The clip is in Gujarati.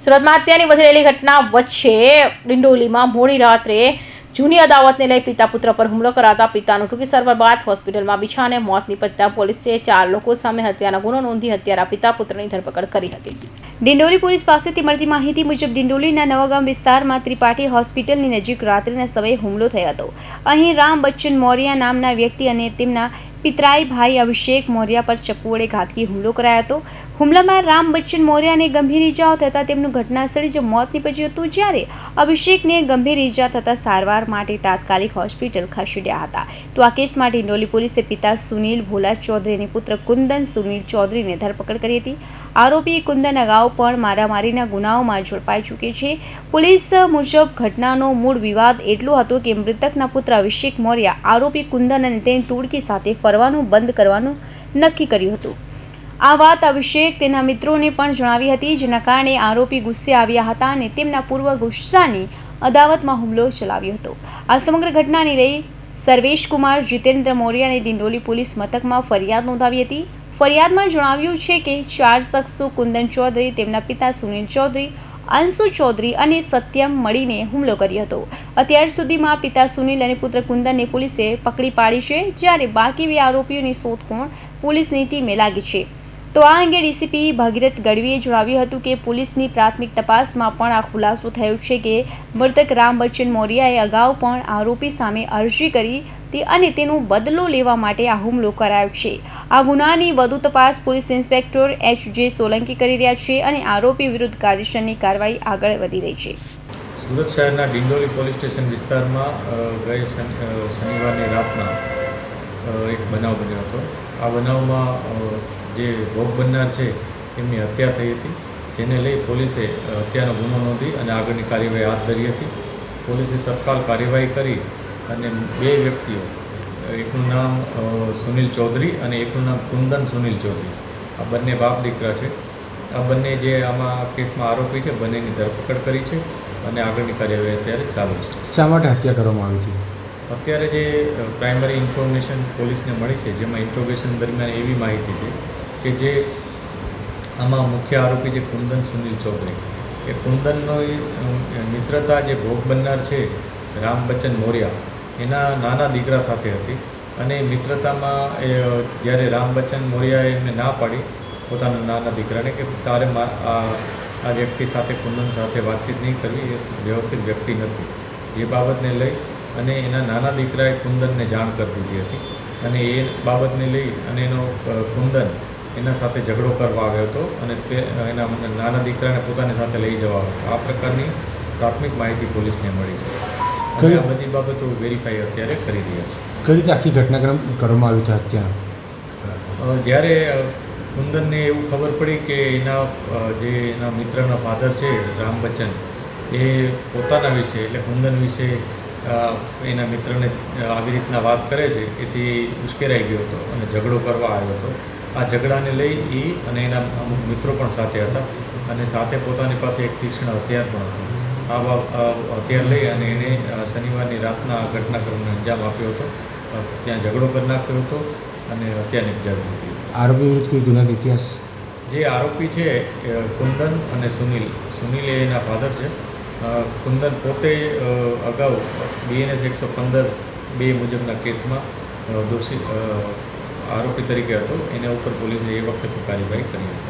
સુરતમાં હત્યાની વધેલી ઘટના વચ્ચે ડિંડોલીમાં મોડી રાત્રે જૂની અદાવતને લઈ પિતા પુત્ર પર હુમલો કરાતા પિતાનું ટૂંકી સારવાર બાદ હોસ્પિટલમાં બિછાને મોત નીપજતા પોલીસે 4 લોકો સામે હત્યાનો ગુનો નોંધી હત્યારા પિતા પુત્રની ધરપકડ કરી હતી। ડિંડોલી પોલીસ પાસેથી મળતી માહિતી મુજબ ડિંડોલીના નવાગામ વિસ્તારમાં ત્રિપાઠી હોસ્પિટલની નજીક રાત્રિના સમયે હુમલો થયો હતો। અહીં રામ બચ્ચન મોરિયા નામના વ્યક્તિ અને તેમના પિતરાઈ ભાઈ અભિષેક મોરિયા પર ચપ્પુ વડે ઘાતકી હુમલો કરાયો હતો। હુમલામાં રામ બચ્ચન મોરિયાને ગંભીર ઇજાઓ થતાં તેમનું ઘટનાસ્થળે જ મોત નીપજ્યું હતું, જ્યારે અભિષેકને ગંભીર ઇજા થતાં સારવાર માટે તાત્કાલિક હોસ્પિટલ ખસેડ્યા હતા। તો આ કેસમાં ડિંડોલી પોલીસે પિતા સુનિલ ભોલા ચૌધરી અને પુત્ર કુંદન સુનિલ ચૌધરીને ધરપકડ કરી હતી। આરોપી કુંદન અગાઉ પણ મારામારીના ગુનાઓમાં ઝડપાઈ ચૂકી છે। પોલીસ મુજબ ઘટનાનો મૂળ વિવાદ એટલો હતો કે મૃતકના પુત્ર અભિષેક મોરિયા આરોપી કુંદન અને તેની ટોળકી સાથે ફરવાનું બંધ કરવાનું નક્કી કર્યું હતું। આ વાત અભિષેક તેના મિત્રોને પણ જણાવી હતી, જેના કારણે આરોપી ગુસ્સે આવ્યા હતા અને તેમના પૂર્વ ગુસ્સાની અદાવતમાં હુમલો ચલાવ્યો હતો। આ સમગ્ર ઘટનાને લઈ સર્વેશ કુમાર જીતેન્દ્ર મોરિયાને ડિંડોલી પોલીસ મથકમાં ફરિયાદ નોંધાવી હતી। ફરિયાદમાં જણાવ્યું છે કે 4 શખ્સો કુંદન ચૌધરી, તેમના પિતા સુનિલ ચૌધરી, અંશુ ચૌધરી અને સત્યમ મળીને હુમલો કર્યો હતો। અત્યાર સુધીમાં પિતા સુનિલ અને પુત્ર કુંદનને પોલીસે પકડી પાડી છે, જ્યારે બાકી 2 આરોપીઓની શોધખોળ પોલીસની ટીમે લાગી છે। તો આ અંગે ડીસીપી ભગીરથ ગઢવીએ જણાવ્યું હતું કે પોલીસની પ્રાથમિક તપાસમાં પણ આ ખુલાસો થયો છે કે મૃતક રામ બચ્ચન મોરિયાએ અગાઉ પણ આરોપી સામે અરજી કરી હતી અને તેનો બદલો લેવા માટે આ હુમલો કરાયો છે। આ ગુનાની વધુ તપાસ પોલીસ ઇન્સ્પેક્ટર HJ સોલંકી કરી રહ્યા છે અને આરોપી વિરુદ્ધ કાયદેસરની કાર્યવાહી આગળ વધી રહી છે। સુરત શહેરના ડિંડોલી પોલીસ સ્ટેશન વિસ્તારમાં ગઈ શનિવારની રાતના એક બનાવ બન્યો હતો। આ બનાવમાં જે ભોગ બનનાર છે એમની હત્યા થઈ હતી, જેને લઈ પોલીસે હત્યાનો ગુનો નોંધી અને આગળની કાર્યવાહી હાથ ધરી હતી। પોલીસે તત્કાલ કાર્યવાહી કરી અને 2 વ્યક્તિઓ, એકનું નામ સુનિલ ચૌધરી અને એકનું નામ કુંદન સુનિલ ચૌધરી, આ બંને બાપ દીકરા છે। આ બંને જે આમાં કેસમાં આરોપી છે, બંનેની ધરપકડ કરી છે અને આગળની કાર્યવાહી અત્યારે ચાલુ છે। શા માટે હત્યા કરવામાં આવી હતી? અત્યારે જે પ્રાઇમરી ઇન્ફોર્મેશન પોલીસને મળી છે, જેમાં ઇન્ટ્રોગેશન દરમિયાન એવી માહિતી છે કે જે આમાં મુખ્ય આરોપી છે કુંદન સુનિલ ચૌધરી, એ કુંદનનો મિત્રતા જે ભોગ બનનાર છે રામ બચ્ચન મોરિયા એના નાના દીકરા સાથે હતી અને મિત્રતામાં જ્યારે રામ બચ્ચન મોરિયાએ એમને ના પાડી પોતાના નાના દીકરાને કે તારે આ વ્યક્તિ સાથે, કુંદન સાથે વાતચીત નહીં કરવી, એ વ્યવસ્થિત વ્યક્તિ નથી, જે બાબતને લઈ અને એના નાના દીકરાએ કુંદનને જાણ કરી દીધી હતી અને એ બાબતને લઈ અને એનો કુંદન એના સાથે ઝઘડો કરવા આવ્યો હતો અને એના નાના દીકરાને પોતાની સાથે લઈ જવા આવ્યો હતો। આ પ્રકારની પ્રાથમિક માહિતી પોલીસને મળી છે અને આ બધી બાબતો વેરીફાઈ અત્યારે કરી રહ્યા છે। કઈ રીતે આખી ઘટનાક્રમ કરવામાં આવ્યું હતું હત્યા? જ્યારે કુંદનને એવું ખબર પડી કે એના મિત્રના ફાધર છે રામ બચ્ચન, એ પોતાના વિશે એટલે કુંદન વિશે એના મિત્રને આવી રીતના વાત કરે છે, એથી ઉશ્કેરાઈ ગયો હતો અને ઝઘડો કરવા આવ્યો હતો। આ ઝઘડાને લઈ એ અને એના અમુક મિત્રો પણ સાથે હતા અને સાથે પોતાની પાસે એક તીક્ષ્ણ હથિયાર પણ હતું। આ હથિયાર લઈ અને એણે શનિવારની રાતના ઘટનાક્રમને અંજામ આપ્યો હતો, ત્યાં ઝઘડો કરી નાખ્યો હતો અને હત્યા નિપજાવી હતી। આરોપી વિરુદ્ધ કોઈ ગુનાહિત ઇતિહાસ? જે આરોપી છે કુંદન અને સુનિલ એ એના ફાધર છે। કુંદન પોતે અગાઉ BNS 115(2) મુજબના કેસમાં દોષી આરોપી તરીકે હતો, એના ઉપર પોલીસે એ વખતે કાર્યવાહી કરી હતી।